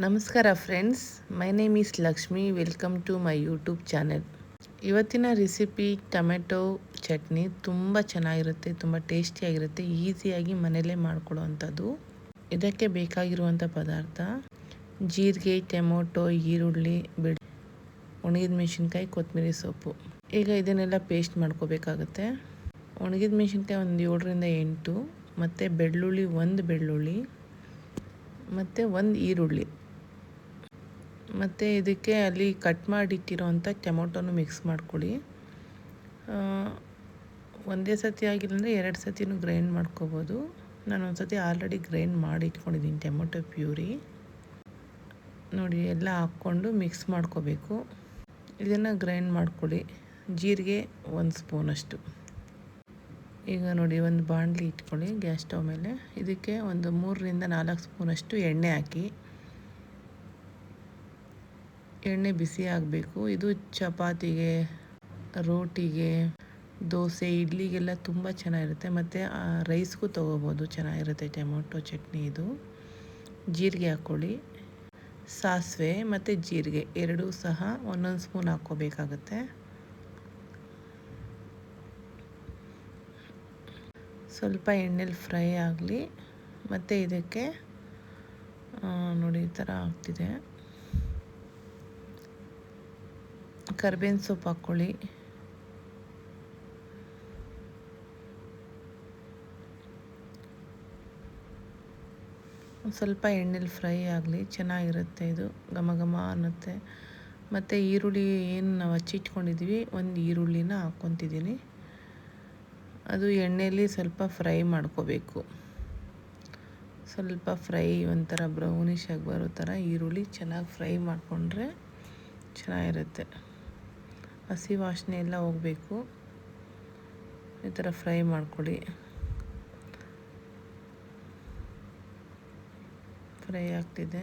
ನಮಸ್ಕಾರ friends, my name is Lakshmi. Welcome to my YouTube channel. ಇವತ್ತಿನ recipe tomato chutney ತುಂಬ ಚೆನ್ನಾಗಿರುತ್ತೆ, ತುಂಬ ಟೇಸ್ಟಿಯಾಗಿರುತ್ತೆ, ಈಸಿಯಾಗಿ ಮನೆಯಲ್ಲೇ ಮಾಡ್ಕೊಳ್ಳೋವಂಥದ್ದು. ಇದಕ್ಕೆ ಬೇಕಾಗಿರುವಂಥ ಪದಾರ್ಥ ಜೀರಿಗೆ, ಟೊಮೊಟೊ, ಈರುಳ್ಳಿ, ಒಣಗಿದ ಮೆಣಸಿನ್ಕಾಯಿ, ಕೊತ್ತಂಬರಿ ಸೊಪ್ಪು. ಈಗ ಇದನ್ನೆಲ್ಲ ಪೇಸ್ಟ್ ಮಾಡ್ಕೋಬೇಕಾಗತ್ತೆ. ಒಣಗಿದ ಮೆಣಸಿನ್ಕಾಯಿ ಒಂದು 7ರಿಂದ 8, ಮತ್ತು ಬೆಳ್ಳುಳ್ಳಿ 1 ಬೆಳ್ಳುಳ್ಳಿ, ಮತ್ತು 1 ಈರುಳ್ಳಿ, ಮತ್ತು ಇದಕ್ಕೆ ಅಲ್ಲಿ ಕಟ್ ಮಾಡಿಟ್ಟಿರೋವಂಥ ಟೊಮೊಟೊನು ಮಿಕ್ಸ್ ಮಾಡ್ಕೊಳ್ಳಿ. ಒಂದೇ ಸತಿ ಆಗಿಲ್ಲಂದರೆ 2 ಸತಿನೂ ಗ್ರೈಂಡ್ ಮಾಡ್ಕೋಬೋದು. ನಾನು ಒಂದು ಸತಿ ಆಲ್ರೆಡಿ ಗ್ರೈಂಡ್ ಮಾಡಿ ಇಟ್ಕೊಂಡಿದ್ದೀನಿ ಟೊಮೊಟೊ ಪ್ಯೂರಿ. ನೋಡಿ, ಎಲ್ಲ ಹಾಕ್ಕೊಂಡು ಮಿಕ್ಸ್ ಮಾಡ್ಕೋಬೇಕು. ಇದನ್ನು ಗ್ರೈಂಡ್ ಮಾಡ್ಕೊಳ್ಳಿ. ಜೀರಿಗೆ 1 ಸ್ಪೂನಷ್ಟು. ಈಗ ನೋಡಿ, ಒಂದು ಬಾಣಲಿ ಇಟ್ಕೊಳ್ಳಿ ಗ್ಯಾಸ್ ಸ್ಟವ್ ಮೇಲೆ. ಇದಕ್ಕೆ ಒಂದು 3ರಿಂದ 4 ಸ್ಪೂನಷ್ಟು ಎಣ್ಣೆ ಹಾಕಿ. ಎಣ್ಣೆ ಬಿಸಿ ಆಗಬೇಕು. ಇದು ಚಪಾತಿಗೆ, ರೋಟಿಗೆ, ದೋಸೆ, ಇಡ್ಲಿಗೆಲ್ಲ ತುಂಬ ಚೆನ್ನಾಗಿರುತ್ತೆ, ಮತ್ತು ರೈಸ್ಗೂ ತೊಗೋಬೋದು. ಚೆನ್ನಾಗಿರುತ್ತೆ ಟೊಮೊಟೊ ಚಟ್ನಿ ಇದು. ಜೀರಿಗೆ ಹಾಕ್ಕೊಳ್ಳಿ. ಸಾಸಿವೆ ಮತ್ತು ಜೀರಿಗೆ ಎರಡೂ ಸಹ 1 ಸ್ಪೂನ್ ಹಾಕ್ಕೋಬೇಕಾಗತ್ತೆ. ಸ್ವಲ್ಪ ಎಣ್ಣೆಲಿ ಫ್ರೈ ಆಗಲಿ. ಮತ್ತು ಇದಕ್ಕೆ ನೋಡಿ, ಈ ಥರ ಆಗ್ತಿದೆ. ಕರ್ಬೇವಿನ ಸೊಪ್ಪು ಹಾಕ್ಕೊಳ್ಳಿ. ಸ್ವಲ್ಪ ಎಣ್ಣೆಲಿ ಫ್ರೈ ಆಗಲಿ, ಚೆನ್ನಾಗಿರುತ್ತೆ ಇದು, ಘಮ ಘಮ ಅನ್ನುತ್ತೆ. ಮತ್ತು ಈರುಳ್ಳಿ ಏನು ನಾವು ಹಚ್ಚಿಟ್ಕೊಂಡಿದ್ದೀವಿ, 1 ಈರುಳ್ಳಿನ ಹಾಕ್ಕೊತಿದ್ದೀನಿ. ಅದು ಎಣ್ಣೆಯಲ್ಲಿ ಸ್ವಲ್ಪ ಫ್ರೈ ಮಾಡ್ಕೋಬೇಕು. ಸ್ವಲ್ಪ ಫ್ರೈ, ಒಂಥರ ಬ್ರೌನಿಶ್ ಆಗಿ ಬರೋ ಥರ ಈರುಳ್ಳಿ ಚೆನ್ನಾಗಿ ಫ್ರೈ ಮಾಡಿಕೊಂಡ್ರೆ ಚೆನ್ನಾಗಿರುತ್ತೆ. ಹಸಿ ವಾಸನೆ ಎಲ್ಲ ಹೋಗಬೇಕು. ಈ ಥರ ಫ್ರೈ ಮಾಡ್ಕೊಳ್ಳಿ. ಫ್ರೈ ಆಗ್ತಿದೆ.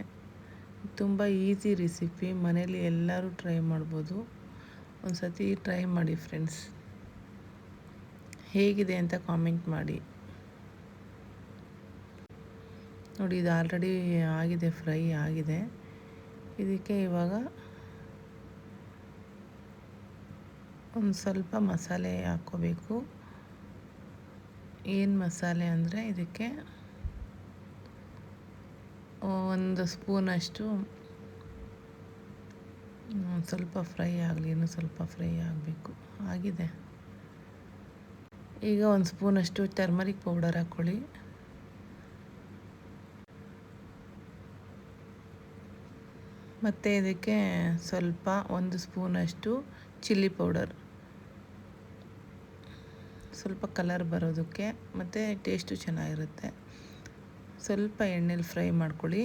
ತುಂಬ ಈಸಿ ರೆಸಿಪಿ, ಮನೇಲಿ ಎಲ್ಲರೂ ಟ್ರೈ ಮಾಡ್ಬೋದು. ಒಂದು ಸತಿ ಟ್ರೈ ಮಾಡಿ ಫ್ರೆಂಡ್ಸ್. ಹೇಗಿದೆ ಅಂತ ಕಾಮೆಂಟ್ ಮಾಡಿ. ನೋಡಿ, ಇದು ಆಲ್ರೆಡಿ ಆಗಿದೆ, ಫ್ರೈ ಆಗಿದೆ. ಇದಕ್ಕೆ ಇವಾಗ ಒಂದು ಸ್ವಲ್ಪ ಮಸಾಲೆ ಹಾಕ್ಕೋಬೇಕು. ಏನು ಮಸಾಲೆ ಅಂದರೆ, ಇದಕ್ಕೆ 1 ಸ್ಪೂನಷ್ಟು, ಸ್ವಲ್ಪ ಫ್ರೈ ಆಗಲಿ, ಇನ್ನೂ ಸ್ವಲ್ಪ ಫ್ರೈ ಆಗಬೇಕು. ಆಗಿದೆ. ಈಗ 1 ಸ್ಪೂನಷ್ಟು ಟರ್ಮರಿಕ್ ಪೌಡರ್ ಹಾಕ್ಕೊಳ್ಳಿ. ಮತ್ತು ಇದಕ್ಕೆ ಸ್ವಲ್ಪ 1 ಸ್ಪೂನಷ್ಟು ಚಿಲ್ಲಿ ಪೌಡರ್, ಸ್ವಲ್ಪ ಕಲರ್ ಬರೋದಕ್ಕೆ, ಮತ್ತು ಟೇಸ್ಟು ಚೆನ್ನಾಗಿರುತ್ತೆ. ಸ್ವಲ್ಪ ಎಣ್ಣೆಲಿ ಫ್ರೈ ಮಾಡ್ಕೊಳ್ಳಿ.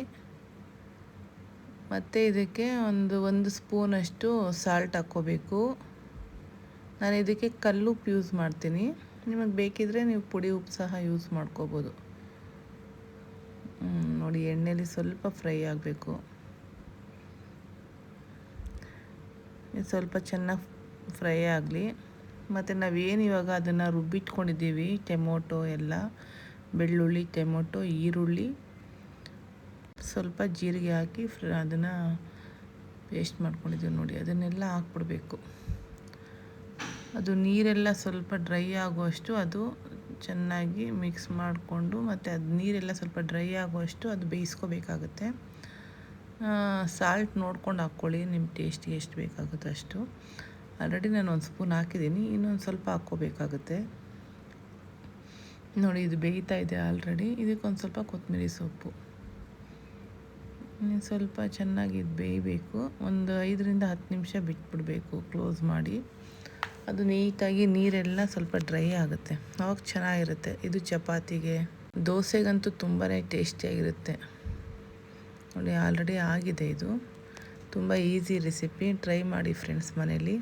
ಮತ್ತು ಇದಕ್ಕೆ ಒಂದು ಸ್ಪೂನಷ್ಟು ಸಾಲ್ಟ್ ಹಾಕ್ಕೋಬೇಕು. ನಾನು ಇದಕ್ಕೆ ಕಲ್ಲುಪ್ಪು ಯೂಸ್ ಮಾಡ್ತೀನಿ. ನಿಮಗೆ ಬೇಕಿದ್ದರೆ ನೀವು ಪುಡಿ ಉಪ್ಪು ಸಹ ಯೂಸ್ ಮಾಡ್ಕೋಬೋದು. ನೋಡಿ, ಎಣ್ಣೆಲಿ ಸ್ವಲ್ಪ ಫ್ರೈ ಆಗಬೇಕು. ಸ್ವಲ್ಪ ಚೆನ್ನಾಗಿ ಫ್ರೈ ಆಗಲಿ. ಮತ್ತು ನಾವೇನು ಇವಾಗ ಅದನ್ನು ರುಬ್ಬಿಟ್ಕೊಂಡಿದ್ದೀವಿ, ಟೊಮೊಟೊ ಎಲ್ಲ, ಬೆಳ್ಳುಳ್ಳಿ, ಟೊಮೊಟೊ, ಈರುಳ್ಳಿ, ಸ್ವಲ್ಪ ಜೀರಿಗೆ ಹಾಕಿ ಅದನ್ನು ಪೇಸ್ಟ್ ಮಾಡ್ಕೊಂಡಿದ್ದೀವಿ ನೋಡಿ, ಅದನ್ನೆಲ್ಲ ಹಾಕ್ಬಿಡ್ಬೇಕು. ಅದು ನೀರೆಲ್ಲ ಸ್ವಲ್ಪ ಡ್ರೈ ಆಗುವಷ್ಟು ಅದು ಚೆನ್ನಾಗಿ ಮಿಕ್ಸ್ ಮಾಡಿಕೊಂಡು, ಮತ್ತು ಅದು ನೀರೆಲ್ಲ ಸ್ವಲ್ಪ ಡ್ರೈ ಆಗುವಷ್ಟು ಅದು ಬೇಯಿಸ್ಕೋಬೇಕಾಗುತ್ತೆ. ಸಾಲ್ಟ್ ನೋಡ್ಕೊಂಡು ಹಾಕ್ಕೊಳ್ಳಿ, ನಿಮ್ಮ ಟೇಸ್ಟಿಗೆ ಎಷ್ಟು ಬೇಕಾಗುತ್ತೋ ಅಷ್ಟು. ಆಲ್ರೆಡಿ ನಾನು 1 ಸ್ಪೂನ್ ಹಾಕಿದ್ದೀನಿ, ಇನ್ನೊಂದು ಸ್ವಲ್ಪ ಹಾಕ್ಕೋಬೇಕಾಗುತ್ತೆ. ನೋಡಿ, ಇದು ಬೇಯ್ತಾ ಇದೆ ಆಲ್ರೆಡಿ. ಇದಕ್ಕೊಂದು ಸ್ವಲ್ಪ ಕೊತ್ತಂಬರಿ ಸೊಪ್ಪು, ಸ್ವಲ್ಪ ಚೆನ್ನಾಗಿ ಇದು ಬೇಯಬೇಕು. ಒಂದು 5ರಿಂದ 10 ನಿಮಿಷ ಬಿಟ್ಬಿಡಬೇಕು ಕ್ಲೋಸ್ ಮಾಡಿ. ಅದು ನೀಟಾಗಿ ನೀರೆಲ್ಲ ಸ್ವಲ್ಪ ಡ್ರೈ ಆಗುತ್ತೆ, ಆವಾಗ ಚೆನ್ನಾಗಿರುತ್ತೆ. ಇದು ಚಪಾತಿಗೆ, ದೋಸೆಗಂತೂ ತುಂಬಾ ಟೇಸ್ಟಿಯಾಗಿರುತ್ತೆ. ನೋಡಿ, ಆಲ್ರೆಡಿ ಆಗಿದೆ. ಇದು ತುಂಬ ಈಸಿ ರೆಸಿಪಿ, ಟ್ರೈ ಮಾಡಿ ಫ್ರೆಂಡ್ಸ್ ಮನೇಲಿ.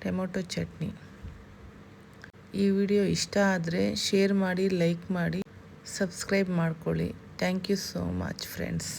ಟೊಮೊಟೊ ಚಟ್ನಿ. ಈ ವಿಡಿಯೋ ಇಷ್ಟ ಆದರೆ ಶೇರ್ ಮಾಡಿ, ಲೈಕ್ ಮಾಡಿ, ಸಬ್ಸ್ಕ್ರೈಬ್ ಮಾಡ್ಕೊಳ್ಳಿ. Thank you so much friends.